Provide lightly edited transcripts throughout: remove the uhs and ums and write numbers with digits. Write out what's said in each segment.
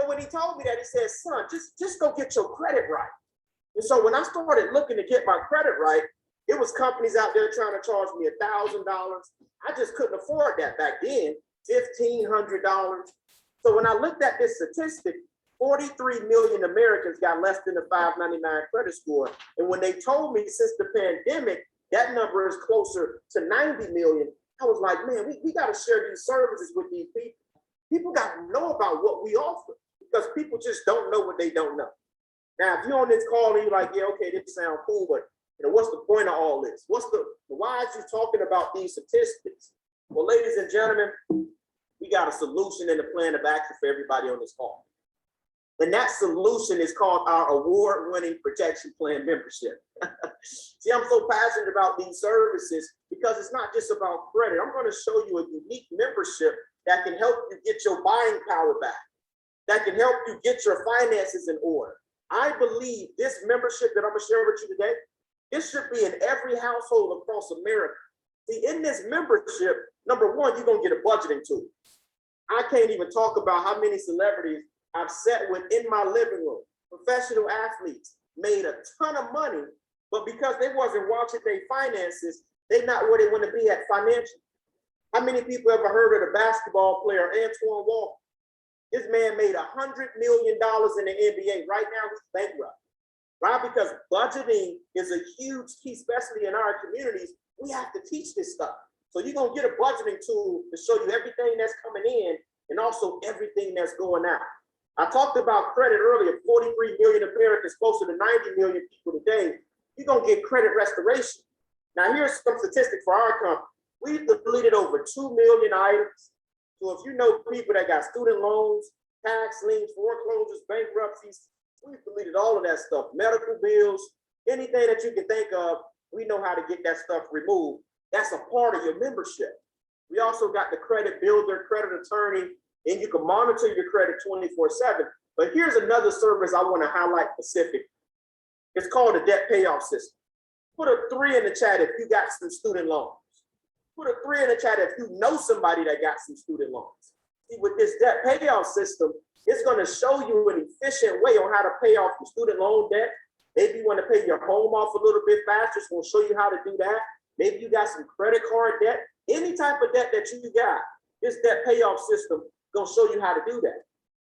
when he told me that, he said, son, just go get your credit right. And so when I started looking to get my credit right, it was companies out there trying to charge me $1,000. I just couldn't afford that back then, $1,500. So when I looked at this statistic, 43 million Americans got less than a 599 credit score. And when they told me since the pandemic, that number is closer to 90 million, I was like, man, we got to share these services with these people. People got to know about what we offer because people just don't know what they don't know. Now, if you're on this call and you're like, yeah, okay, this sounds cool, but what's the point of all this? Why is you talking about these statistics? Well, ladies and gentlemen, we got a solution and a plan of action for everybody on this call. And that solution is called our award-winning protection plan membership. See, I'm so passionate about these services because it's not just about credit. I'm going to show you a unique membership that can help you get your buying power back, that can help you get your finances in order. I believe this membership that I'm going to share with you today, this should be in every household across America. See, in this membership, number one, you're going to get a budgeting tool. I can't even talk about how many celebrities I've sat with in my living room. Professional athletes made a ton of money, but because they wasn't watching their finances, they're not where they want to be at financially. How many people ever heard of the basketball player Antoine Walker? This man made $100 million in the NBA. Right now, he's bankrupt, right? Because budgeting is a huge key, especially in our communities. We have to teach this stuff. So you're going to get a budgeting tool to show you everything that's coming in and also everything that's going out. I talked about credit earlier, 43 million Americans, closer to 90 million people today. You're going to get credit restoration. Now, here's some statistics for our company. We've deleted over 2 million items. So if you know people that got student loans, tax liens, foreclosures, bankruptcies, we've deleted all of that stuff, medical bills, anything that you can think of, we know how to get that stuff removed. That's a part of your membership. We also got the credit builder, credit attorney, and you can monitor your credit 24/7. But here's another service I want to highlight specifically. It's called a debt payoff system. Put a 3 in the chat if you got some student loans. Put a 3 in the chat if you know somebody that got some student loans. See, with this debt payoff system, it's going to show you an efficient way on how to pay off your student loan debt. Maybe you want to pay your home off a little bit faster. It's going to show you how to do that. Maybe you got some credit card debt. Any type of debt that you got, this debt payoff system going to show you how to do that.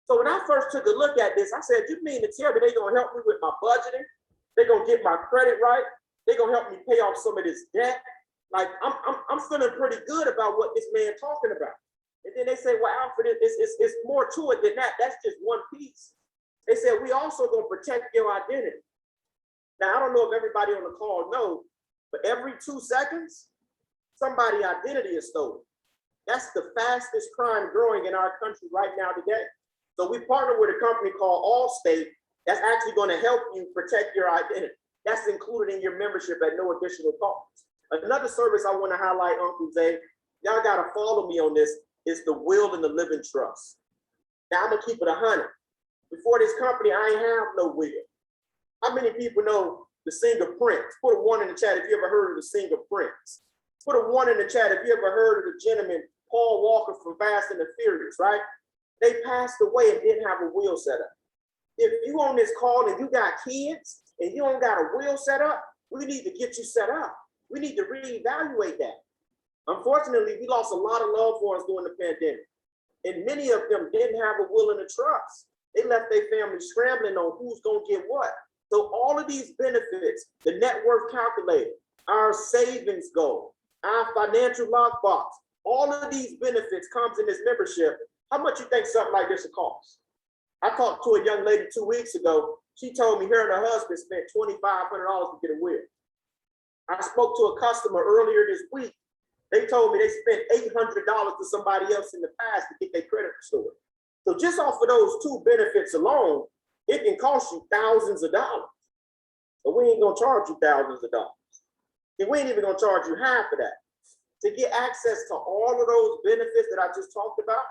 So when I first took a look at this, I said, you mean to tell me they're going to help me with my budgeting? They're going to get my credit right. They're going to help me pay off some of this debt. Like, I'm feeling pretty good about what this man talking about. And then they say, well, Alfred, it's more to it than that. That's just one piece. They said, we also going to protect your identity. Now, I don't know if everybody on the call knows, but every 2 seconds, somebody's identity is stolen. That's the fastest crime growing in our country right now today. So we partner with a company called Allstate that's actually going to help you protect your identity. That's included in your membership at no additional cost. Another service I want to highlight, Uncle Zay, y'all got to follow me on this, is the will and the living trust. Now, I'm going to keep it 100. Before this company, I ain't have no will. How many people know the singer Prince? Put a 1 in the chat if you ever heard of the singer Prince. Put a 1 in the chat if you ever heard of the gentleman Paul Walker from Fast and the Furious, right? They passed away and didn't have a will set up. If you on this call and you got kids and you don't got a will set up, we need to get you set up. We need to reevaluate that. Unfortunately, we lost a lot of loved ones during the pandemic, and many of them didn't have a will and a trust. They left their family scrambling on who's going to get what. So all of these benefits, the net worth calculator, our savings goal, our financial lockbox, all of these benefits comes in this membership. How much you think something like this will cost? I talked to a young lady 2 weeks ago. She told me her and her husband spent $2,500 to get a will. I spoke to a customer earlier this week. They told me they spent $800 to somebody else in the past to get their credit restored. So just off of those 2 benefits alone, it can cost you thousands of dollars. But we ain't gonna charge you thousands of dollars. And we ain't even gonna charge you half of that. To get access to all of those benefits that I just talked about,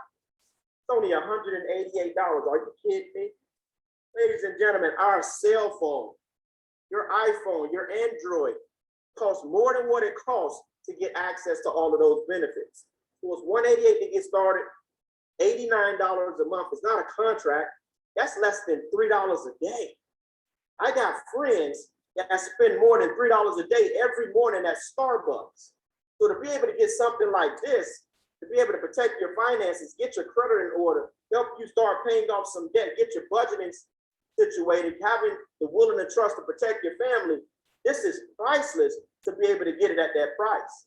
it's only $188. Are you kidding me? Ladies and gentlemen, our cell phone, your iPhone, your Android costs more than what it costs to get access to all of those benefits. So it's $188 to get started, $89 a month. It's not a contract. That's less than $3 a day. I got friends that spend more than $3 a day every morning at Starbucks. So to be able to get something like this, to be able to protect your finances, get your credit in order, help you start paying off some debt, get your budgeting situated, having the will and the trust to protect your family, this is priceless to be able to get it at that price.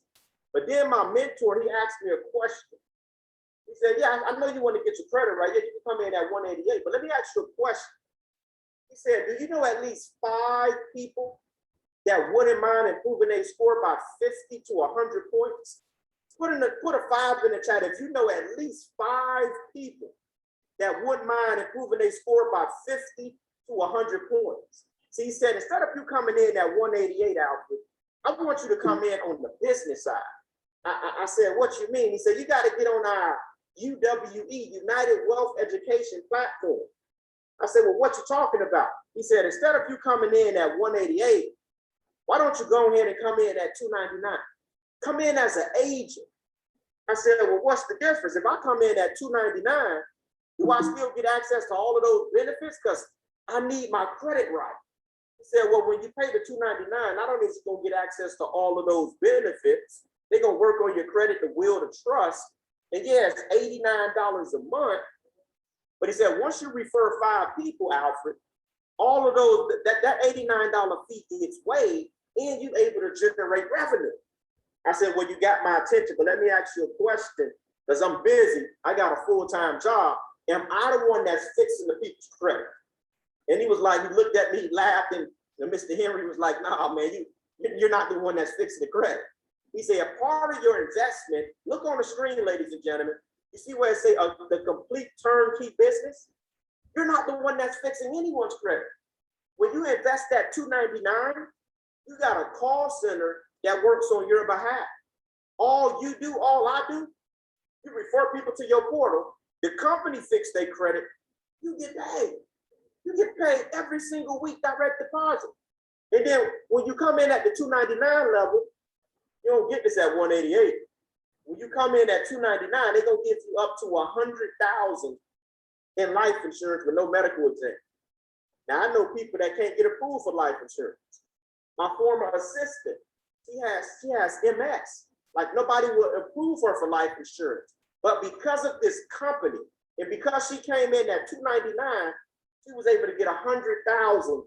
But then my mentor, he asked me a question. He said, yeah, I know you want to get your credit right. Yeah, you can come in at 188, but let me ask you a question. He said, do you know at least 5 people that wouldn't mind improving their score by 50 to 100 points? Put a 5 in the chat if you know at least 5 people that wouldn't mind improving their score by 50 to 100 points. So he said, instead of you coming in at 188, Alfred, I want you to come in on the business side. I said, what you mean? He said, you got to get on our UWE, United Wealth Education platform. I said, well, what you talking about? He said, instead of you coming in at 188, why don't you go ahead and come in at 299? Come in as an agent. I said, well, what's the difference? If I come in at 299, do I still get access to all of those benefits? Because I need my credit right. He said, well, when you pay the 299, not only is it going to get access to all of those benefits, they're going to work on your credit, the will, the trust. And yeah, it's $89 a month. But he said, once you refer 5 people, Alfred, all of those, that $89 fee gets waived and you're able to generate revenue. I said, well, you got my attention, but let me ask you a question because I'm busy. I got a full-time job. Am I the one that's fixing the people's credit? And he was like, he looked at me, he laughed, and Mr. Henry was like, nah, man, you're not the one that's fixing the credit. He said, a part of your investment, look on the screen, ladies and gentlemen. You see where it say the complete turnkey business? You're not the one that's fixing anyone's credit. When you invest that $299, you got a call center that works on your behalf. All you do, all I do, you refer people to your portal. The company fix their credit. You get paid. You get paid every single week, direct deposit. And then when you come in at the 299 level, you don't get this at 188. When you come in at 299, they're gonna give you up to 100,000 in life insurance with no medical exam. Now I know people that can't get approved for life insurance. My former assistant, she has MS. Like nobody would approve her for life insurance. But because of this company, and because she came in at 299, she was able to get 100,000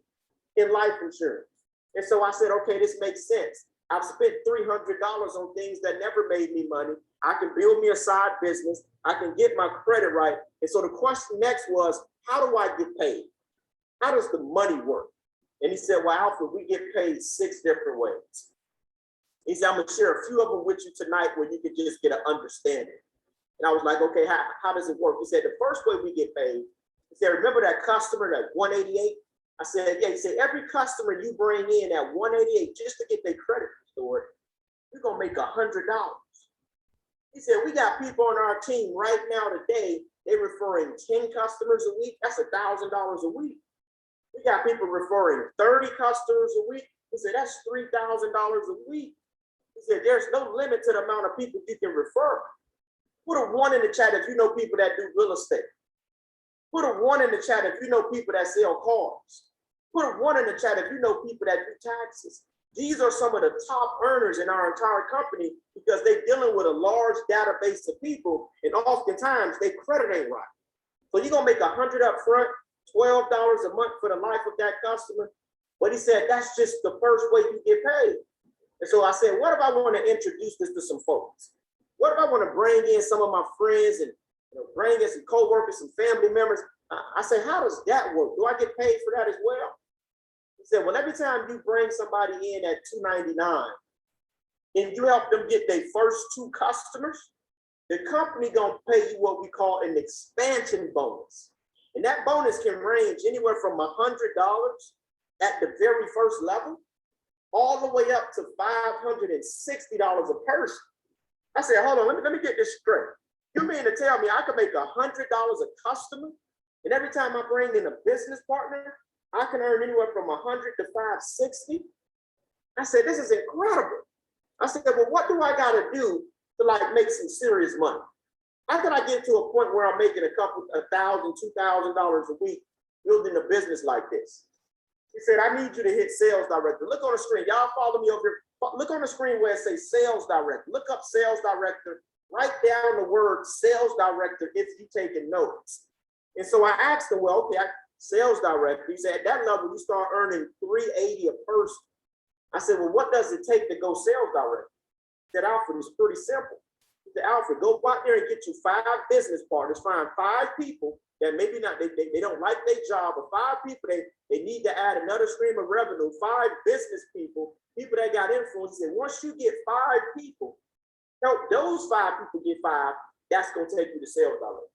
in life insurance. And so I said, okay, this makes sense. I've spent $300 on things that never made me money. I can build me a side business. I can get my credit right. And so the question next was, how do I get paid? How does the money work? And he said, well, Alfred, we get paid 6 different ways. He said, I'm gonna share a few of them with you tonight where you can just get an understanding. And I was like, okay, how does it work? He said, the first way we get paid, he said, remember that customer, that 188? I said, yeah. He said, every customer you bring in at 188 just to get their credit restored, you're gonna make $100. He said, we got people on our team right now today, they're referring 10 customers a week. That's $1,000 a week. We got people referring 30 customers a week. He said, that's $3,000 a week. He said, there's no limit to the amount of people you can refer. Put a 1 in the chat if you know people that do real estate. Put a 1 in the chat if you know people that sell cars. Put a 1 in the chat if you know people that do taxes. These are some of the top earners in our entire company because they're dealing with a large database of people, and oftentimes their credit ain't right. So you're gonna make $100 up front, $12 a month for the life of that customer. But he said, that's just the first way you get paid. And so I said, what if I want to introduce this to some folks? What if I want to bring in some of my friends and bring in some coworkers, some family members? I said, how does that work? Do I get paid for that as well? He said, well, every time you bring somebody in at 299 and you help them get their first 2 customers, the company gonna pay you what we call an expansion bonus. And that bonus can range anywhere from $100 at the very first level, all the way up to $560 a person. I said, hold on, let me get this straight. You mean to tell me I can make $100 a customer, and every time I bring in a business partner, I can earn anywhere from $100 to $560? I said, this is incredible. I said, well, what do I gotta do to make some serious money? How can I get to a point where I'm making $1,000, $2,000 a week building a business like this. He said, I need you to hit sales director. Look on the screen. Y'all follow me over here. Look on the screen where it says sales director. Look up sales director. Write down the word sales director if you're taking notes. And so I asked him, well, okay, sales director. He said, at that level, you start earning $380 a person. I said, well, what does it take to go sales director? He said, Alfred, it's pretty simple. He said, Alfred, go out there and get you 5 business partners, find 5 people that maybe not, they don't like their job, but 5 people, they need to add another stream of revenue, 5 business people that got influence. And once you get 5 people, help those 5 people get 5, that's going to take you to sales director.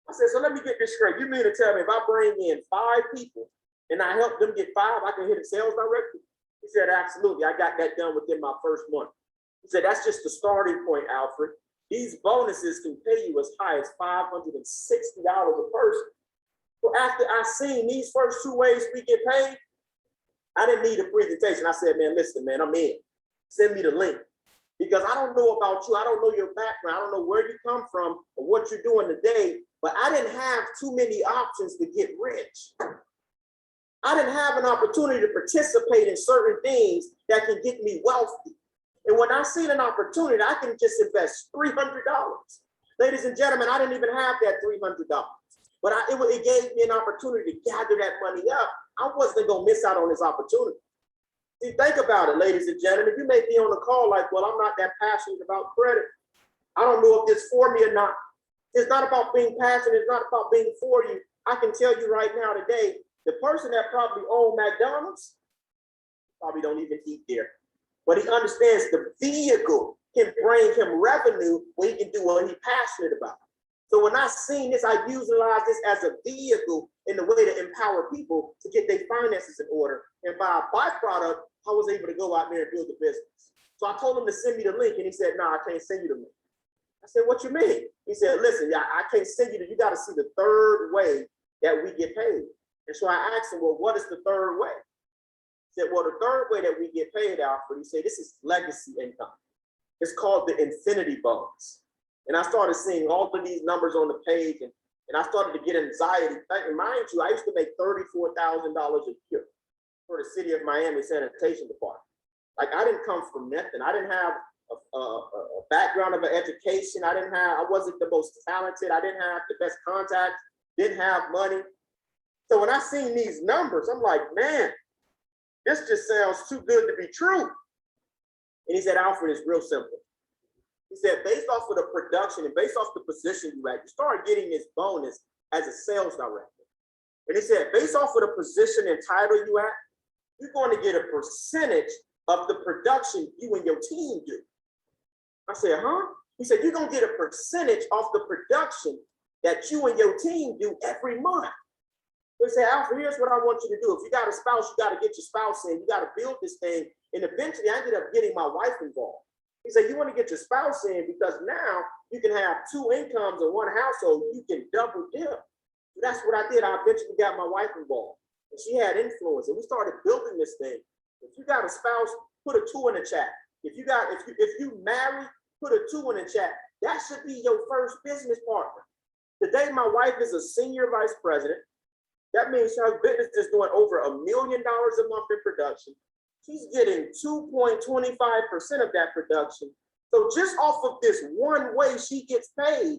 I said, so let me get this straight. You mean to tell me if I bring in 5 people and I help them get 5, I can hit a sales director? He said, absolutely. I got that done within my first month. He said, that's just the starting point, Alfred. These bonuses can pay you as high as $560 a person. So after I seen these first 2 ways we get paid, I didn't need a presentation. I said, man, listen, man, I'm in. Send me the link. Because I don't know about you. I don't know your background. I don't know where you come from or what you're doing today, but I didn't have too many options to get rich. I didn't have an opportunity to participate in certain things that can get me wealthy. And when I seen an opportunity, I can just invest $300. Ladies and gentlemen, I didn't even have that $300, but it gave me an opportunity to gather that money up. I wasn't going to miss out on this opportunity. See, think about it, ladies and gentlemen. You may be on the call like, well, I'm not that passionate about credit. I don't know if it's for me or not. It's not about being passionate. It's not about being for you. I can tell you right now today, the person that probably owns McDonald's probably don't even eat there. But he understands the vehicle can bring him revenue when he can do what he's passionate about. So when I seen this, I utilize this as a vehicle in the way to empower people to get their finances in order. And by a byproduct, I was able to go out there and build a business. So I told him to send me the link, and he said, no, I can't send you the link. I said, what you mean? He said, listen, I can't send you you got to see the third way that we get paid. And so I asked him, well, what is the third way? He said, well, the third way that we get paid, Alfred, he said, this is legacy income. It's called the infinity bonus. And I started seeing all of these numbers on the page, and I started to get anxiety. And mind you, I used to make $34,000 a year for the city of Miami sanitation department. Like, I didn't come from nothing. I didn't have a background of an education. I wasn't the most talented. I didn't have the best contacts, didn't have money. So when I seen these numbers, I'm like, man, this just sounds too good to be true. And he said, Alfred, it's real simple. He said, based off of the production and based off the position you at, you start getting this bonus as a sales director. And he said, based off of the position and title you at, you're going to get a percentage of the production you and your team do. I said, huh? He said, you're going to get a percentage of the production that you and your team do every month. He said, Alfred, here's what I want you to do. If you got a spouse, you got to get your spouse in. You got to build this thing. And eventually I ended up getting my wife involved. He said, you want to get your spouse in because now you can have 2 incomes in one household. You can double dip. So that's what I did. I eventually got my wife involved. And she had influence. And we started building this thing. If you got a spouse, put a 2 in the chat. If you married, put a 2 in the chat. That should be your first business partner. Today, my wife is a senior vice president. That means her business is doing over $1 million a month in production. She's getting 2.25% of that production. So just off of this one way she gets paid,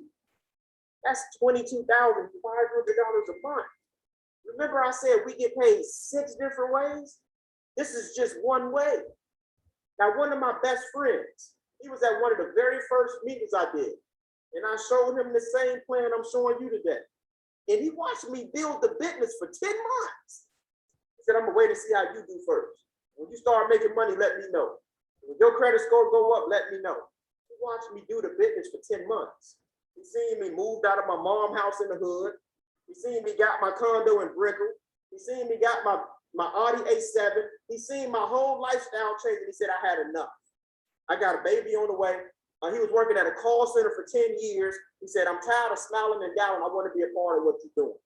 that's $22,500 a month. Remember I said we get paid 6 different ways? This is just one way. Now, one of my best friends, he was at one of the very first meetings I did. And I showed him the same plan I'm showing you today. And he watched me build the business for 10 months. He said, I'm gonna wait and see how you do first. When you start making money, let me know. When your credit score go up, let me know. He watched me do the business for 10 months. He seen me moved out of my mom's house in the hood. He seen me got my condo in Brickell. He seen me got my Audi A7. He seen my whole lifestyle change, and he said, I had enough. I got a baby on the way. He was working at a call center for 10 years. He said, I'm tired of smiling and down. I want to be a part of what you're doing.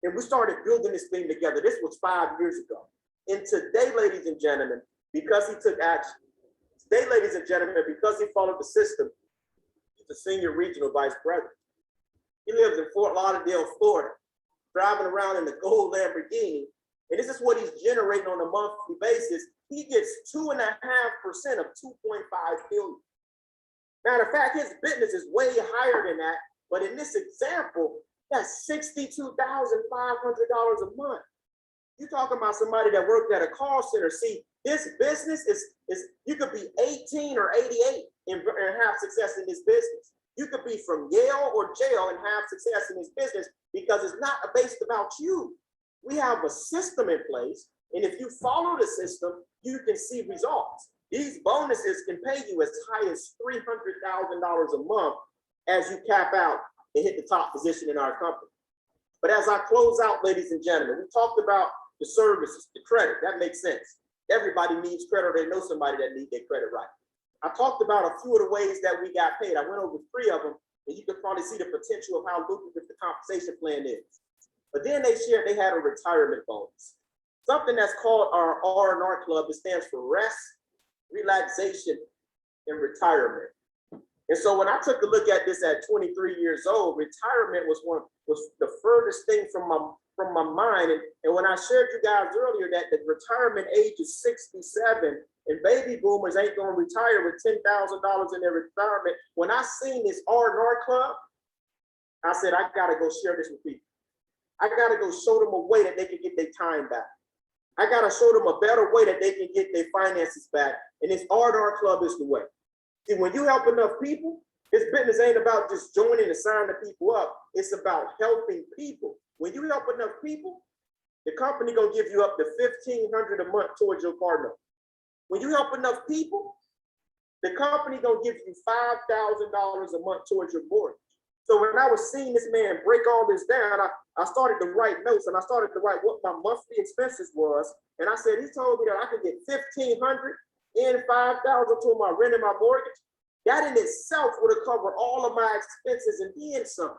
And we started building this thing together. This was 5 years ago. And today, ladies and gentlemen, because he took action, today, ladies and gentlemen, because he followed the system, he's the senior regional vice president. He lives in Fort Lauderdale, Florida. driving around in the gold Lamborghini, and this is what he's generating on a monthly basis. He gets 2.5% of 2.5 billion. Matter of fact, his business is way higher than that. But in this example, that's $62,500 a month. You're talking about somebody that worked at a call center. See, this business is you could be 18 or 88 and have success in this business. You could be from Yale or jail and have success in this business because it's not based about you. We have a system in place, and if you follow the system, you can see results. These bonuses can pay you as high as $300,000 a month as you cap out and hit the top position in our company. But as I close out, ladies and gentlemen, we talked about the services, the credit. That makes sense. Everybody needs credit, or they know somebody that needs their credit right. I talked about a few of the ways that we got paid. I went over 3 of them, and you can probably see the potential of how lucrative the compensation plan is. But then they shared they had a retirement bonus, something that's called our R&R club. It stands for rest, relaxation, and retirement. And so when I took a look at this at 23 years old, retirement was the furthest thing from my mind. And when I shared you guys earlier that the retirement age is 67 and baby boomers ain't gonna retire with $10,000 in their retirement, when I seen this R&R club, I said, I gotta go share this with people. I gotta go show them a way that they can get their time back. I gotta show them a better way that they can get their finances back. And this R&R club is the way. See, when you help enough people, this business ain't about just joining and signing people up. It's about helping people. When you help enough people, the company gonna give you up to $1,500 a month towards your car note. When you help enough people, the company gonna give you $5,000 a month towards your mortgage. So when I was seeing this man break all this down, I started to write notes, and I started to write what my monthly expenses was. And I said, he told me that I could get $1,500 and $5,000 to my rent and my mortgage. That in itself would have covered all of my expenses and then some.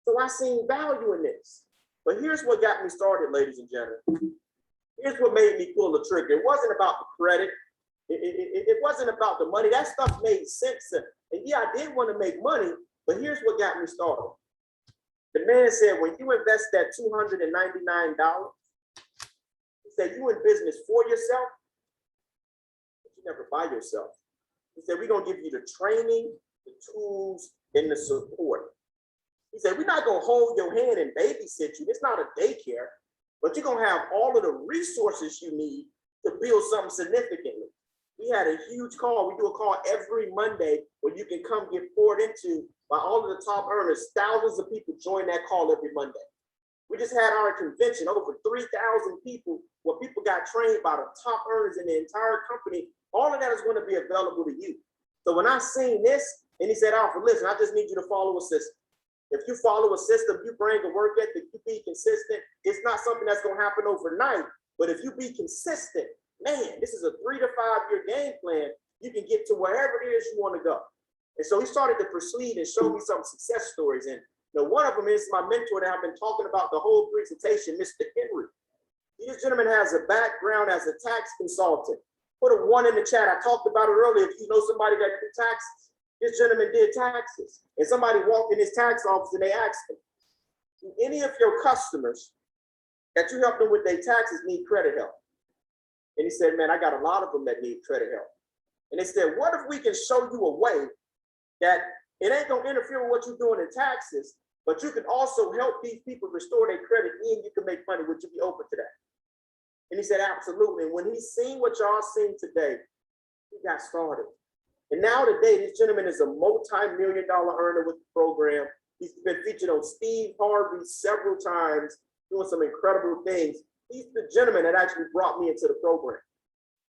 So I seen value in this. But here's what got me started, ladies and gentlemen. Here's what made me pull the trigger. It wasn't about the credit. It wasn't about the money. That stuff made sense. And yeah, I did want to make money, but here's what got me started. The man said, when you invest that $299, he said, you in business for yourself, but you never buy yourself. He said, we're going to give you the training, the tools, and the support. He said, we're not going to hold your hand and babysit you. It's not a daycare, but you're going to have all of the resources you need to build something significantly. We had a huge call. We do a call every Monday where you can come get poured into by all of the top earners. Thousands of people join that call every Monday. We just had our convention, over 3,000 people, where people got trained by the top earners in the entire company. All of that is going to be available to you. So when I seen this, and he said, Alfred, listen, I just need you to follow a system. If you follow a system, you bring a work ethic, you be consistent. It's not something that's going to happen overnight, but if you be consistent, man, this is a 3 to 5 year game plan. You can get to wherever it is you want to go. And so he started to proceed and show me some success stories. And one of them is my mentor that I've been talking about the whole presentation, Mr. Henry. This gentleman has a background as a tax consultant. Put a 1 in the chat. I talked about it earlier. If you know somebody that did taxes, this gentleman did taxes. And somebody walked in his tax office and they asked him, do any of your customers that you help them with their taxes need credit help? And he said, man, I got a lot of them that need credit help. And they said, what if we can show you a way that it ain't gonna interfere with what you're doing in taxes, but you can also help these people restore their credit and you can make money? Would you be open to that? And he said, absolutely. And when he's seen what y'all seen today, he got started. And now today, this gentleman is a multi-million-dollar earner with the program. He's been featured on Steve Harvey several times, doing some incredible things. He's the gentleman that actually brought me into the program.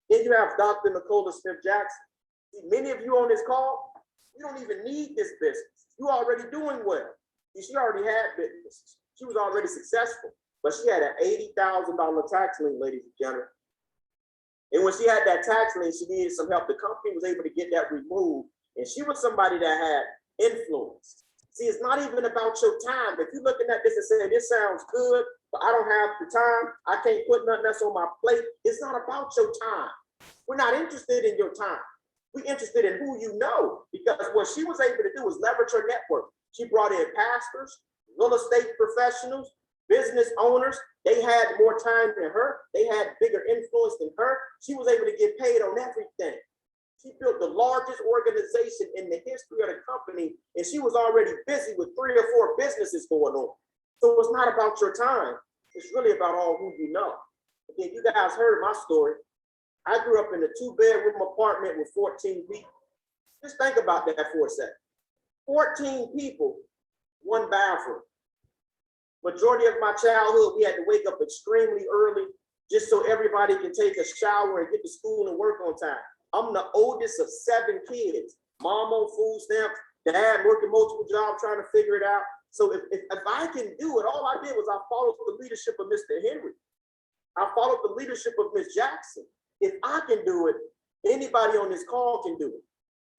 Then you have Dr. Nicola Smith-Jackson. See, many of you on this call, you don't even need this business. You're already doing well. She already had business. She was already successful, but she had an $80,000 tax lien, ladies and gentlemen. And when she had that tax lien, she needed some help. The company was able to get that removed. And she was somebody that had influence. See, it's not even about your time. If you're looking at this and saying, this sounds good, but I don't have the time, I can't put nothing else on my plate. It's not about your time. We're not interested in your time. We're interested in who you know, because what she was able to do was leverage her network. She brought in pastors, real estate professionals, business owners, they had more time than her. They had bigger influence than her. She was able to get paid on everything. She built the largest organization in the history of the company, and she was already busy with 3 or 4 businesses going on. So it's not about your time. It's really about all who you know. Again, you guys heard my story. I grew up in a 2-bedroom apartment with 14 people. Just think about that for a second. 14 people, 1 bathroom. Majority of my childhood, we had to wake up extremely early just so everybody can take a shower and get to school and work on time. I'm the oldest of 7 kids. Mom on food stamps, dad working multiple jobs trying to figure it out. So if I can do it, all I did was I followed the leadership of Mr. Henry. I followed the leadership of Ms. Jackson. If I can do it, anybody on this call can do it.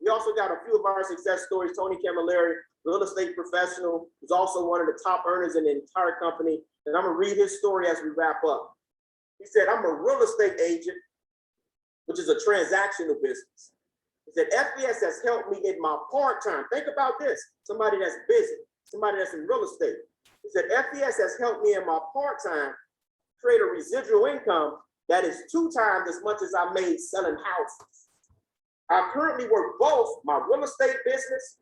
We also got a few of our success stories. Tony Camilleri, real estate professional, who's also one of the top earners in the entire company. And I'm gonna read his story as we wrap up. He said, I'm a real estate agent, which is a transactional business. He said, FBS has helped me in my part-time. Think about this, somebody that's busy, somebody that's in real estate. He said, FBS has helped me in my part-time create a residual income that is 2 times as much as I made selling houses. I currently work both my real estate business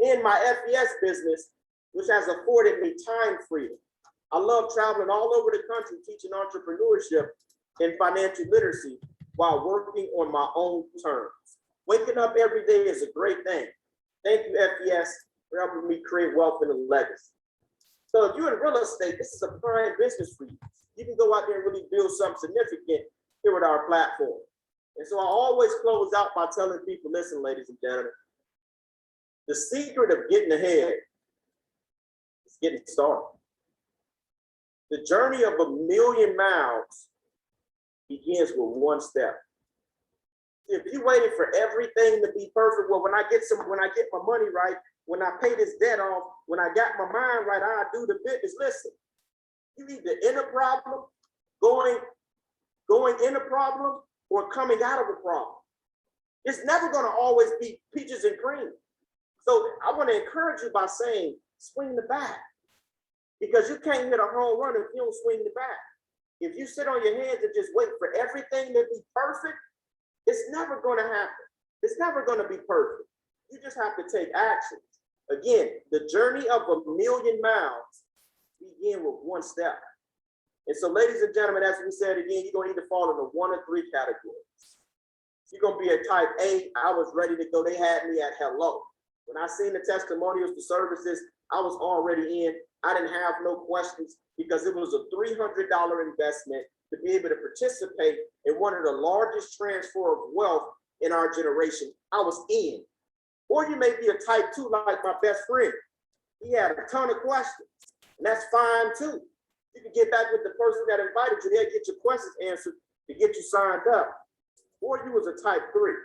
and my FBS business, which has afforded me time freedom. I love traveling all over the country, teaching entrepreneurship and financial literacy while working on my own terms. Waking up every day is a great thing. Thank you, FBS, for helping me create wealth and a legacy. So if you're in real estate, this is a prime business for you. You can go out there and really build something significant here with our platform. And so I always close out by telling people, listen, ladies and gentlemen, the secret of getting ahead is getting started. The journey of 1,000,000 miles begins with 1 step. If you're waiting for everything to be perfect, well, when I get my money right, when I pay this debt off, when I got my mind right, I do the business. Listen, you either in a problem, going in a problem, or coming out of a problem. It's never going to always be peaches and cream. So I want to encourage you by saying, swing the bat, because you can't hit a home run if you don't swing the bat. If you sit on your hands and just wait for everything to be perfect, it's never going to happen. It's never going to be perfect. You just have to take action. Again, the journey of 1,000,000 miles begin with 1 step. And so, ladies and gentlemen, as we said again, you're going to either fall into 1 or 3 categories. You're going to be a type A. I was ready to go. They had me at hello. When I seen the testimonials, the services, I was already in. I didn't have no questions because it was a $300 investment to be able to participate in one of the largest transfer of wealth in our generation. I was in. Or you may be a type 2 like my best friend. He had a ton of questions, and that's fine too. You can get back with the person that invited you. They'll get your questions answered to get you signed up. Or you was a type 3,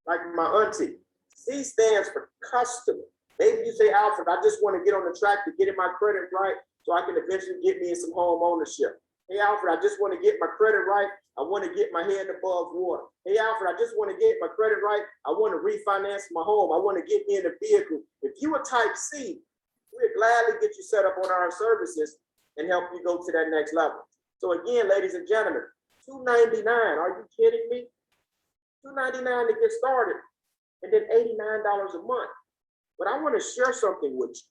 like my auntie. C stands for customer. Maybe you say, Alfred, I just want to get on the track to get my credit right so I can eventually get me in some home ownership. Hey, Alfred, I just want to get my credit right. I want to get my head above water. Hey, Alfred, I just want to get my credit right. I want to refinance my home. I want to get me in a vehicle. If you are type C, we'll gladly get you set up on our services and help you go to that next level. So again, ladies and gentlemen, $299, are you kidding me? $299 to get started, and then $89 a month. But I want to share something with you.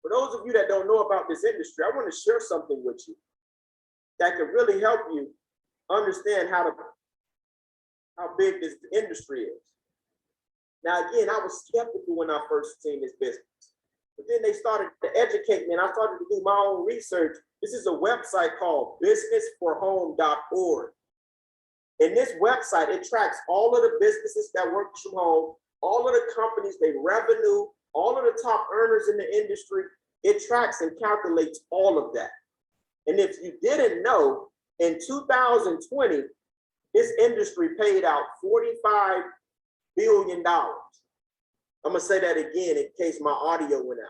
For those of you that don't know about this industry, I want to share something with you that can really help you understand how big this industry is. Now, again, I was skeptical when I first seen this business. But then they started to educate me, and I started to do my own research. This is a website called businessforhome.org. And this website, it tracks all of the businesses that work from home, all of the companies, their revenue, all of the top earners in the industry. It tracks and calculates all of that. And if you didn't know, in 2020, this industry paid out $45 billion. I'm going to say that again in case my audio went out.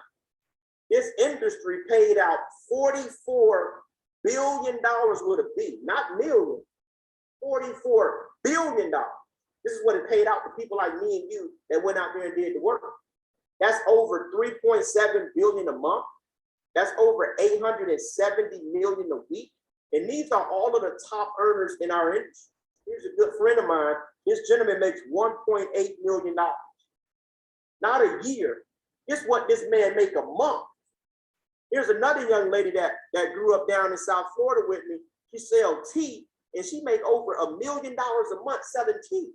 This industry paid out $44 billion with a B, not million, $44 billion. This is what it paid out to people like me and you that went out there and did the work. That's over $3.7 billion a month. That's over 870 million a week. And these are all of the top earners in our industry. Here's a good friend of mine. This gentleman makes $1.8 million. Not a year. Guess what this man make a month? Here's another young lady that grew up down in South Florida with me. She sells tea, and she make over $1 million a month selling tea.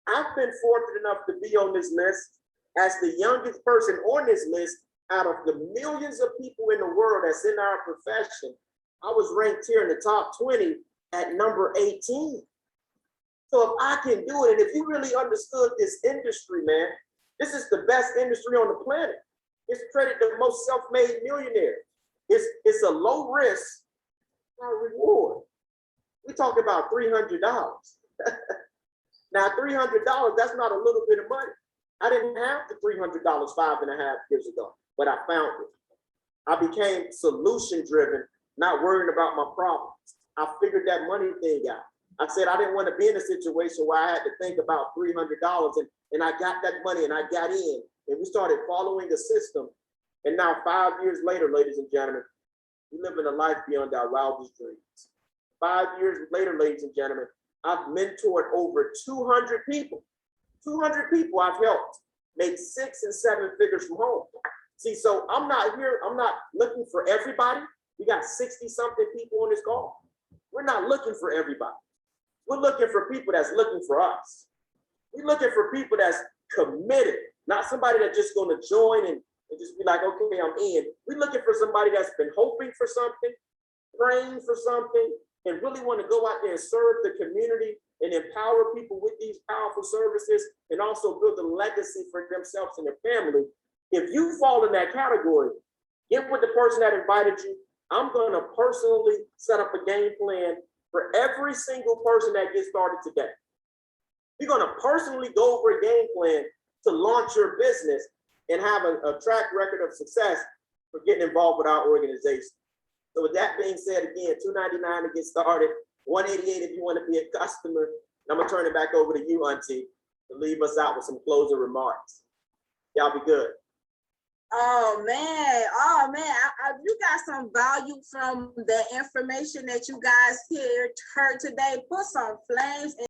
I've been fortunate enough to be on this list as the youngest person on this list out of the millions of people in the world that's in our profession. I was ranked here in the top 20 at number 18. So if I can do it, and if you really understood this industry, man, this is the best industry on the planet. It's credited the most self-made millionaires. It's a low risk, high reward. We talk about $300. Now, $300, that's not a little bit of money. I didn't have the $300 5.5 years ago, but I found it. I became solution-driven, not worrying about my problems. I figured that money thing out. I said I didn't want to be in a situation where I had to think about $300, and I got that money and I got in, and we started following the system. And now 5 years later, ladies and gentlemen, we live in a life beyond our wildest dreams. 5 years later, ladies and gentlemen, I've mentored over 200 people. 200 people I've helped make 6 and 7 figures from home. See, so I'm not looking for everybody. We got 60 something people on this call. We're not looking for everybody. We're looking for people that's looking for us. We're looking for people that's committed, not somebody that's just going to join and just be like, okay, I'm in. We're looking for somebody that's been hoping for something, praying for something, and really want to go out there and serve the community and empower people with these powerful services and also build a legacy for themselves and their family. If you fall in that category, get with the person that invited you. I'm going to personally set up a game plan for every single person that gets started today. We're going to personally go over a game plan to launch your business and have a track record of success for getting involved with our organization. So with that being said, again, $299 to get started, $188 if you want to be a customer. And I'm going to turn it back over to you, Auntie, to leave us out with some closing remarks. Y'all be good. Oh man, you got some value from the information that you guys heard today. Put some flames in